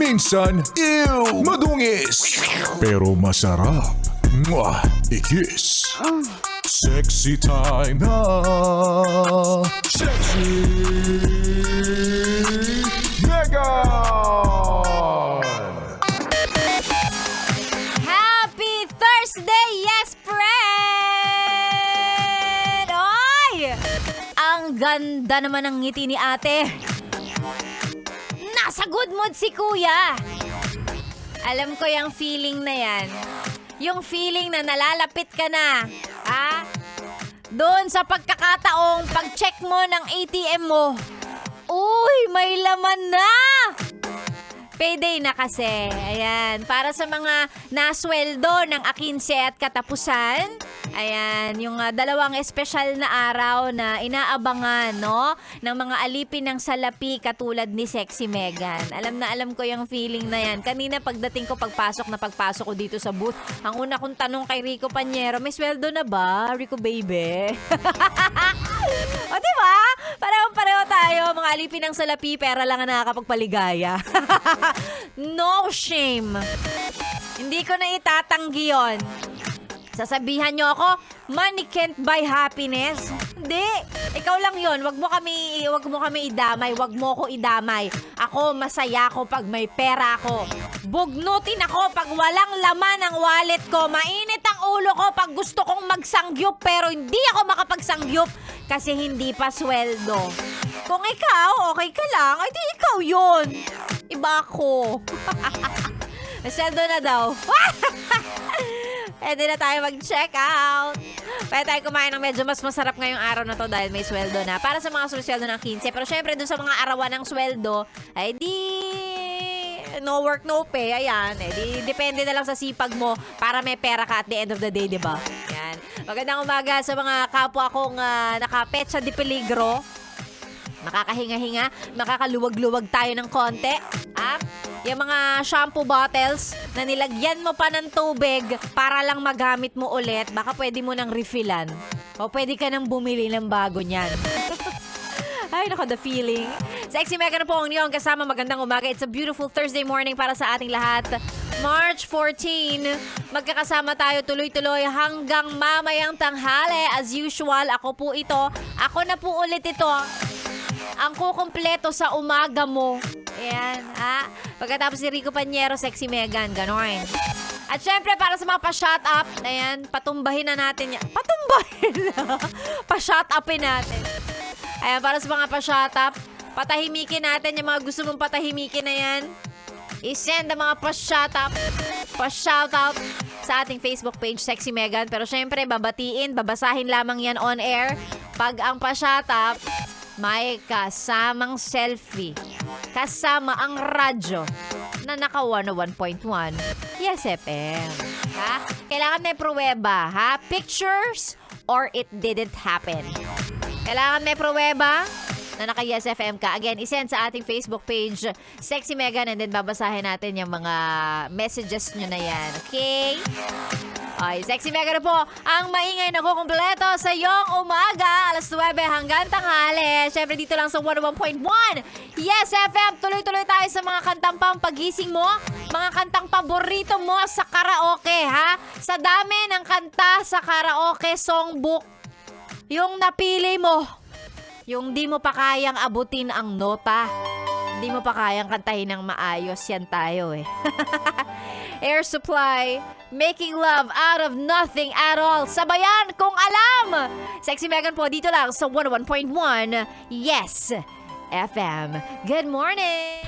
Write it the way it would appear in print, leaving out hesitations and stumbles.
Minsan, ew, madungis. Pero masarap. Mwah, ikis. Sexy time na. Sexy Megan! Happy Thursday, yes, friend! Oy! Ang ganda naman ng ngiti ni ate. Nasa good mood si kuya. Alam ko yung feeling na yan. Yung feeling na nalalapit ka na. Ha? Doon sa pagkakataong pag-check mo ng ATM mo. Uy, may laman na! Payday na kasi. Ayan. Para sa mga nasweldo ng akinse at katapusan. Ayan. Yung dalawang espesyal na araw na inaabangan, no? Ng mga alipin ng salapi katulad ni Sexy Megan. Alam na alam ko yung feeling na yan. Kanina pagdating ko, pagpasok ko dito sa booth, ang una kong tanong kay Rico Panyero, may sweldo na ba, Rico baby? O diba? Pareho tayo. Mga alipin ng salapi, pera lang ang nakakapagpaligaya. No shame. Hindi ko na itatanggi yun. Sasabihan nyo ako, money can't buy happiness. Hindi. Ikaw lang yun. Wag mo kami idamay. Wag mo ko idamay. Ako, masaya ako pag may pera ako. Bugnutin ako pag walang laman ang wallet ko. Mainit ang ulo ko pag gusto kong magsangyup pero hindi ako makapagsangyup kasi hindi pa sweldo. Kung ikaw, okay ka lang, ay di ikaw yun. Iba ako. Sweldo na daw. Pwede na tayo mag-check out. Pwede tayo kumain ng medyo mas masarap ngayong araw na to dahil may sweldo na. Para sa mga sweldo ng 15. Pero syempre dun sa mga arawan ng sweldo, ay di no work, no pay. Ayan. Di depende na lang sa sipag mo para may pera ka at the end of the day, di ba? Ayan. Magandang umaga sa mga kapwa kong nakapetsa di peligro. Makakahinga-hinga, makakaluwag-luwag tayo ng konti. Yung mga shampoo bottles na nilagyan mo pa ng tubig para lang magamit mo ulit, baka pwede mo nang refillan. O pwede ka nang bumili ng bago niyan. Ay, nako, the feeling. Sexy Megan na po ang niyong kasama. Magandang umaga. It's a beautiful Thursday morning para sa ating lahat. March 14, magkakasama tayo tuloy-tuloy hanggang mamayang tanghali. As usual, ako po ito. Ako na po ulit ito. Ang kukumpleto sa umaga mo. Ayan, Pagkatapos si Rico Panyero, Sexy Megan, gano'n. At syempre, para sa mga pa-shut up, ayan, patumbahin na natin yan. Patumbahin na. Pa-shut upin natin. Ayan, para sa mga pa-shut up, patahimikin natin yung mga gusto mong patahimikin na yan. I-send ang mga pa-shut up, pa-shout out sa ating Facebook page, Sexy Megan. Pero syempre, babasahin lamang yan on air. Pag ang pa-shut up, may kasamang selfie. Kasama ang radyo na naka 101.1 Yes FM. Ha? Kailangan may pruweba, ha? Pictures or it didn't happen. Kailangan may pruweba na naka Yes FM ka. Again, isend sa ating Facebook page, Sexy Megan, and then babasahin natin yung mga messages nyo na yan. Okay? Ay, Sexy Megan na po ang maingay na kukumpleto sa iyong umaga. Alas 9 hanggang tanghali. Siyempre dito lang sa 101.1 Yes FM. Tuloy-tuloy tayo sa mga kantang pampagising mo. Mga kantang paborito mo sa karaoke, ha? Sa dami ng kanta sa karaoke songbook, yung napili mo, yung di mo pa kayang abutin ang nota, di mo pa kayang kantahin ng maayos, yan tayo eh. Air Supply, Making Love Out of Nothing at All. Sabayan kung alam. Sexy Megan po dito lang sa 101.1 Yes FM. Good morning.